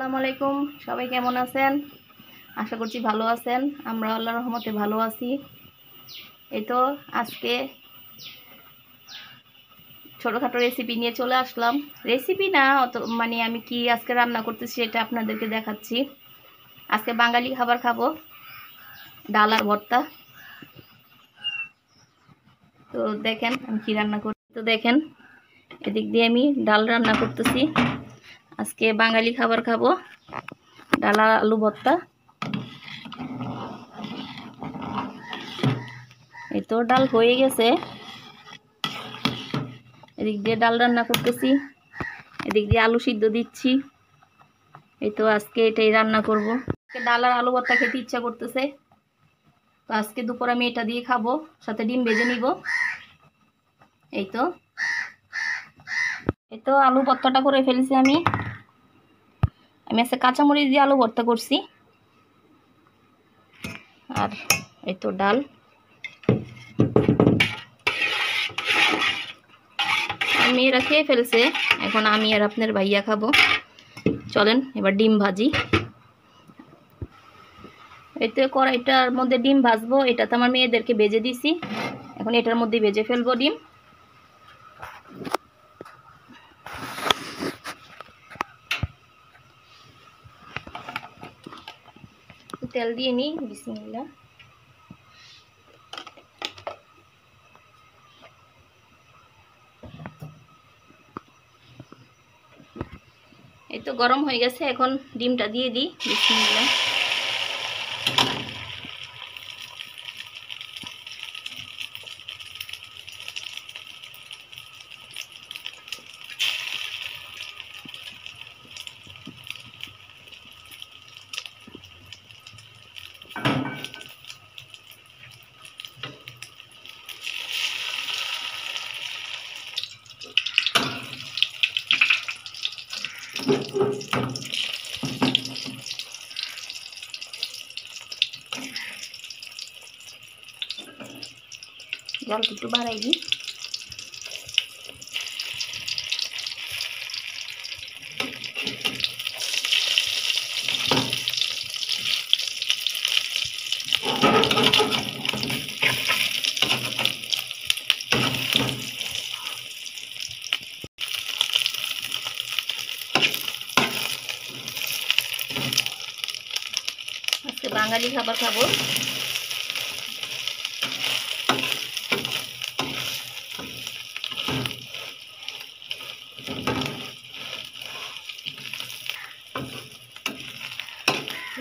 আসসালামু আলাইকুম। সবাই কেমন আছেন? আশা করছি ভালো আছেন। আমরা আল্লাহর রহমতে ভালো আছি। এই তো আজকে ছোটোখাটো রেসিপি নিয়ে চলে আসলাম। রেসিপি না অত আমি কি আজকে রান্না করতেছি সেটা আপনাদেরকে দেখাচ্ছি। আজকে বাঙালি খাবার খাবো, ডাল আর ভর্তা। তো দেখেন আমি কি রান্না করছি। তো দেখেন এদিক দিয়ে আমি ডাল রান্না করতেছি। আজকে বাঙালি খাবার খাবো, ডাল আর আলু ভর্তা। এই তো ডাল হয়ে গেছে, এদিক দিয়ে ডাল রান্না করতেছি, এদিক দিয়ে আলু সিদ্ধ দিচ্ছি। এই তো আজকে এটাই রান্না করব। ডাল আর আলু ভর্তা খেতে ইচ্ছা করতেছে, তো আজকে দুপুর আমি এটা দিয়ে খাবো, সাথে ডিম ভেজে নিব। এই তো আলু ভর্তাটা করে ফেলেছি আমি। আজকে কাঁচামরিচ দিয়ে আলু ভর্তা করছি। আর এই তো ডাল। মেয়েরা খেয়ে ফেলছে, এখন আমি আর আপনার ভাইয়া খাবো। চলেন এবার ডিম ভাজি। এতে কড়াইটার মধ্যে ডিম ভাজবো, এটা তো আমার মেয়েদেরকে ভেজে দিছি, এখন এটার মধ্যে ভেজে ফেলবো ডিম। তেল দিয়ে নিই, বিসমিল্লাহ। এই তো গরম হয়ে গেছে, এখন ডিমটা দিয়ে দিই, বিসমিল্লাহ। জল একটু বাড়াই দিই। আজকে বাঙালি খাবার খাবো।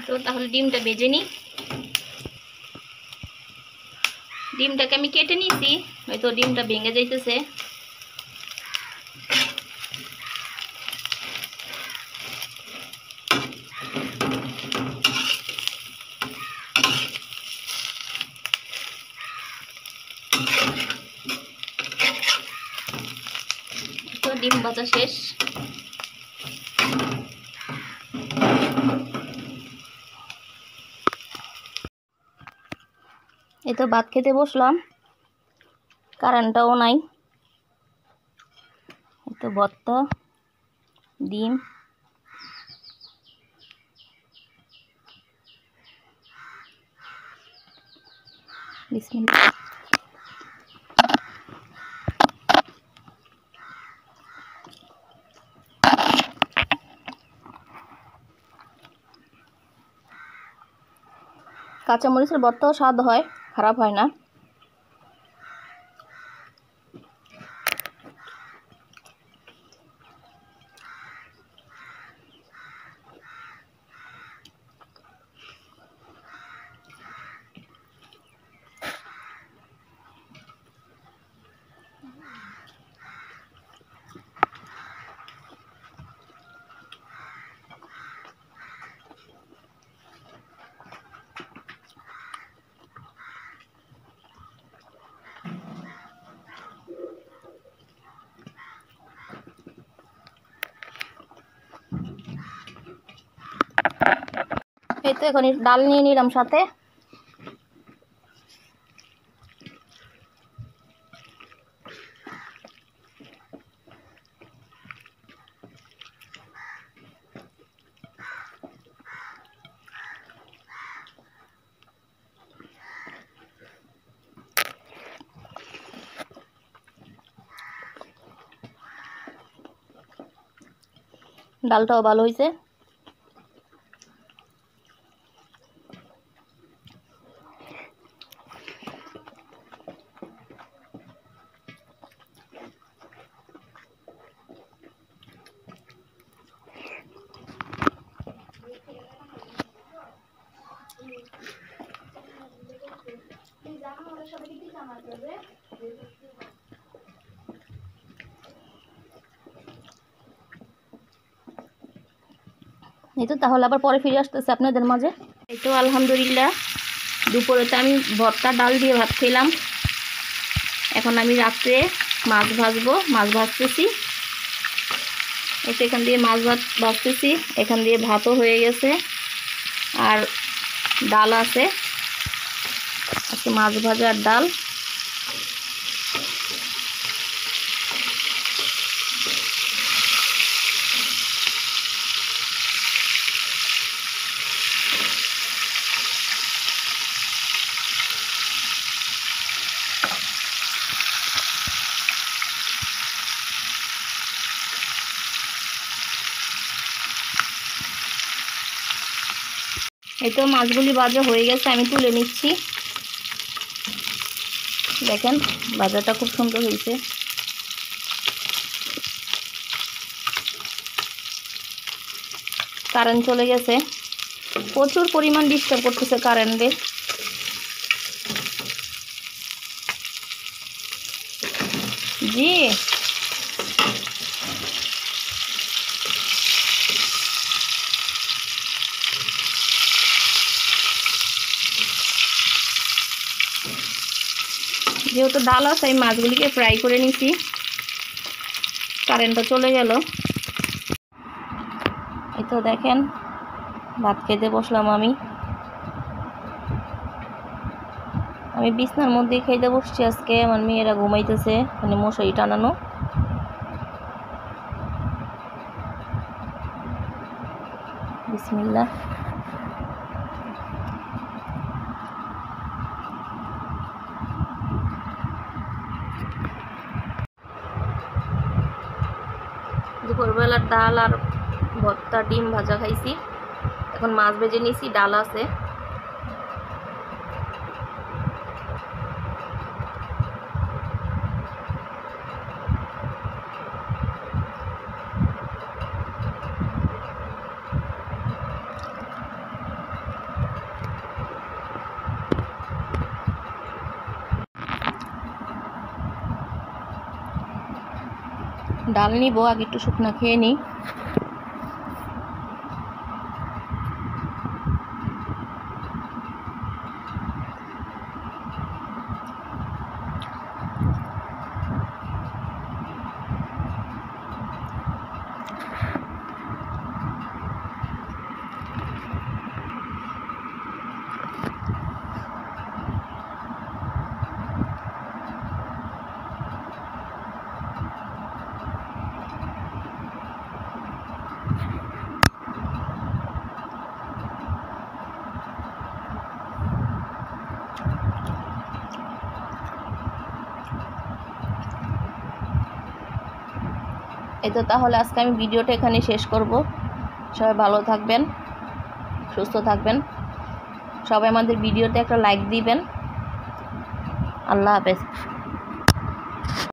তো তাহলে ডিমটা ভেজে নিই। ডিমটাকে আমি কেটে নিয়েছি, হয়তো ডিমটা ভেঙে যাইতেছে। তো ডিম ভাজা শেষ। এই তো ভাত খেতে বসলাম, কারেন্টটাও নাই। এই তো ভর্তা, ডিম, বিসমিল্লাহ। কাঁচামরিচের ভর্তাও স্বাদ হয়, খারাপ হয় না। এই তো এখন ডাল নিয়ে নিলাম সাথে। ডালটাও ভালো হয়েছে। এই তো তাহলে আবার পরে ফিরে আসতেছে আপনাদের মাঝে। এই তো আলহামদুলিল্লাহ দুপুরে তো আমি ভর্তা ডাল দিয়ে ভাত খেলাম। এখন আমি রাত্রে মাছ ভাজবো, মাছ ভাজতেছি। এই তো এখান দিয়ে মাছ ভাজতেছি, এখান দিয়ে ভাতও হয়ে গেছে আর ডাল আছে, আজকে মাছ ভাজা আর ডাল। এই তো মাছগুলি ভাজা হয়ে গেছে, আমি তুলে নিচ্ছি। দেখেন ভাজাটা খুব সুন্দর হয়েছে। কারেন্ট চলে গেছে, প্রচুর পরিমাণ ডিস্টার্ব করতেছে কারেন্টে। জি যেহেতু ডাল আছে আমি মাছগুলিকে ফ্রাই করে নিছি, কারেন্টটা চলে গেল। এই তো দেখেন ভাত খেতে বসলাম আমি বিছনার মধ্যে খাইতে বসছি। আজকে আমার মেয়েরা ঘুমাইতেছে, মানে মশারি টানানো। বিসমিল্লাহ। দুপুরবেলার ডাল আর ভর্তা ডিম ভাজা খাইছি, এখন মাছ ভেজে নিয়েছি, ডাল আছে। ডাল নিব, আগে একটু শুকনা খেয়ে নিই। এই তো তাহলে আজকে আমি ভিডিওটা এখানে শেষ করব। সবাই ভালো থাকবেন, সুস্থ থাকবেন। সবাই আমাদের ভিডিওতে একটা লাইক দিবেন। আল্লাহ হাফেজ।